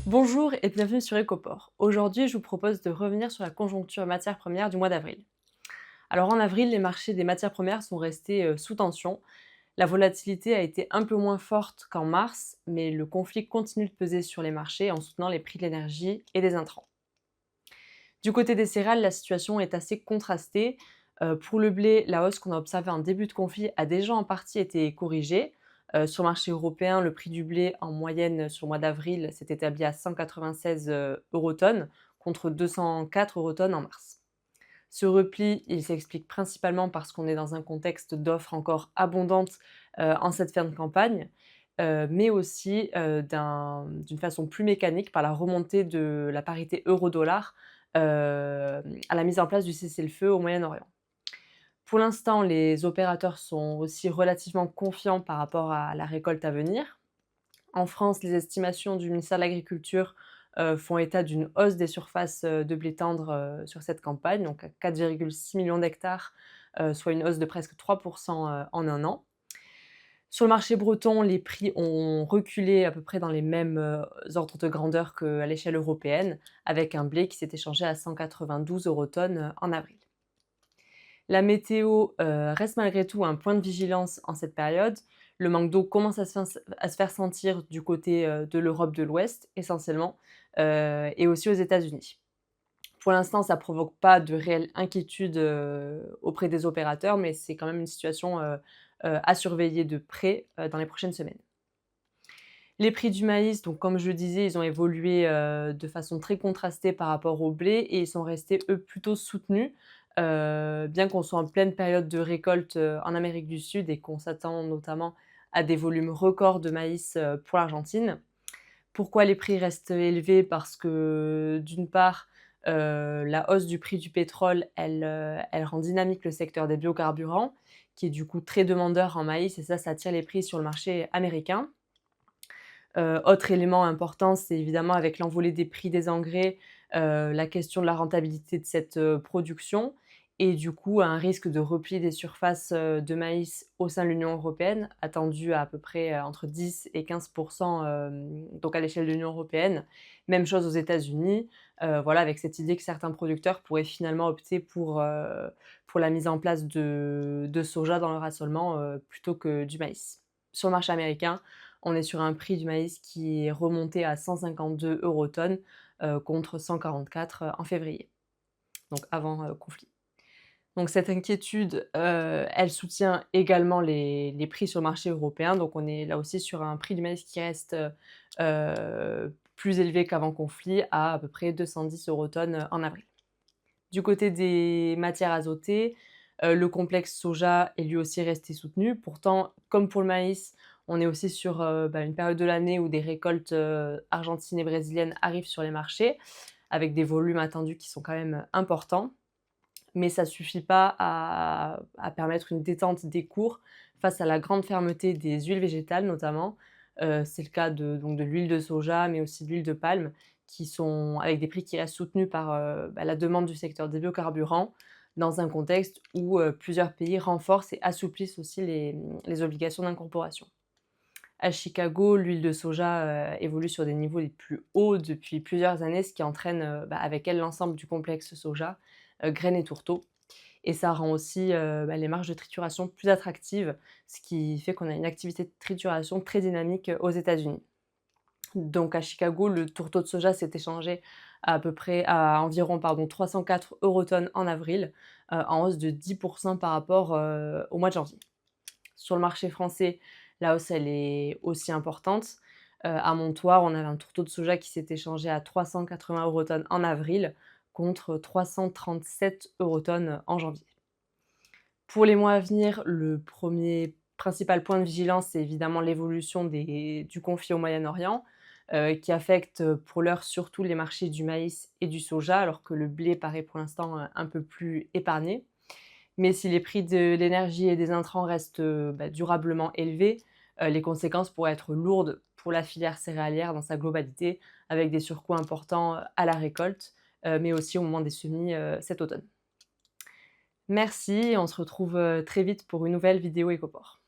Bonjour et bienvenue sur Ecoport. Aujourd'hui, je vous propose de revenir sur la conjoncture matières premières du mois d'avril. Alors en avril, les marchés des matières premières sont restés sous tension. La volatilité a été un peu moins forte qu'en mars, mais le conflit continue de peser sur les marchés en soutenant les prix de l'énergie et des intrants. Du côté des céréales, la situation est assez contrastée. Pour le blé, la hausse qu'on a observée en début de conflit a déjà en partie été corrigée. Sur le marché européen, le prix du blé en moyenne sur le mois d'avril s'est établi à 196 eurotonnes contre 204 eurotonnes en mars. Ce repli, il s'explique principalement parce qu'on est dans un contexte d'offres encore abondantes en cette fin de campagne, mais aussi d'une façon plus mécanique par la remontée de la parité euro-dollar à la mise en place du cessez-le-feu au Moyen-Orient. Pour l'instant, les opérateurs sont aussi relativement confiants par rapport à la récolte à venir. En France, les estimations du ministère de l'Agriculture font état d'une hausse des surfaces de blé tendre sur cette campagne, donc à 4,6 millions d'hectares, soit une hausse de presque 3% en un an. Sur le marché breton, les prix ont reculé à peu près dans les mêmes ordres de grandeur qu'à l'échelle européenne, avec un blé qui s'est échangé à 192 eurotonnes en avril. La météo reste malgré tout un point de vigilance en cette période. Le manque d'eau commence à se faire sentir du côté de l'Europe de l'Ouest, essentiellement, et aussi aux États-Unis. Pour l'instant, ça ne provoque pas de réelle inquiétude auprès des opérateurs, mais c'est quand même une situation à surveiller de près dans les prochaines semaines. Les prix du maïs, donc comme je le disais, ils ont évolué de façon très contrastée par rapport au blé et ils sont restés, eux, plutôt soutenus, bien qu'on soit en pleine période de récolte en Amérique du Sud et qu'on s'attend notamment à des volumes records de maïs pour l'Argentine. Pourquoi les prix restent élevés? Parce que d'une part, la hausse du prix du pétrole, elle rend dynamique le secteur des biocarburants, qui est du coup très demandeur en maïs et ça attire les prix sur le marché américain. Autre élément important, c'est évidemment avec l'envolée des prix des engrais, la question de la rentabilité de cette production et du coup un risque de repli des surfaces de maïs au sein de l'Union européenne, attendu à peu près entre 10 et 15 donc à l'échelle de l'Union européenne. Même chose aux États-Unis, voilà, avec cette idée que certains producteurs pourraient finalement opter pour la mise en place de soja dans leur assolement, plutôt que du maïs. Sur le marché américain, on est sur un prix du maïs qui est remonté à 152 eurotonnes, contre 144 en février, donc avant, conflit. Donc cette inquiétude, elle soutient également les prix sur le marché européen, donc on est là aussi sur un prix du maïs qui reste, plus élevé qu'avant conflit, à peu près 210 eurotonnes, en avril. Du côté des matières azotées, le complexe soja est lui aussi resté soutenu. Pourtant, comme pour le maïs, on est aussi sur, une période de l'année où des récoltes, argentines et brésiliennes arrivent sur les marchés, avec des volumes attendus qui sont quand même importants. Mais ça suffit pas à permettre une détente des cours face à la grande fermeté des huiles végétales notamment. C'est le cas de l'huile de soja, mais aussi de l'huile de palme qui sont avec des prix qui restent soutenus par, la demande du secteur des biocarburants, dans un contexte où, plusieurs pays renforcent et assouplissent aussi les obligations d'incorporation. À Chicago, l'huile de soja, évolue sur des niveaux les plus hauts depuis plusieurs années, ce qui entraîne, avec elle l'ensemble du complexe soja, graines et tourteaux et ça rend aussi, les marges de trituration plus attractives, ce qui fait qu'on a une activité de trituration très dynamique, aux États-Unis. Donc à Chicago, le tourteau de soja s'est échangé à peu près à environ 304 eurotonnes en avril, en hausse de 10 par rapport, au mois de janvier. Sur le marché français, la hausse, elle est aussi importante. À Montoir, on avait un tourteau de soja qui s'est échangé à 380 eurotonnes en avril contre 337 eurotonnes en janvier. Pour les mois à venir, le premier principal point de vigilance, c'est évidemment l'évolution du conflit au Moyen-Orient, qui affecte, pour l'heure surtout les marchés du maïs et du soja, alors que le blé paraît pour l'instant, un peu plus épargné. Mais si les prix de l'énergie et des intrants restent, durablement élevés, les conséquences pourraient être lourdes pour la filière céréalière dans sa globalité, avec des surcoûts importants, à la récolte, mais aussi au moment des semis, cet automne. Merci et on se retrouve très vite pour une nouvelle vidéo Écoport.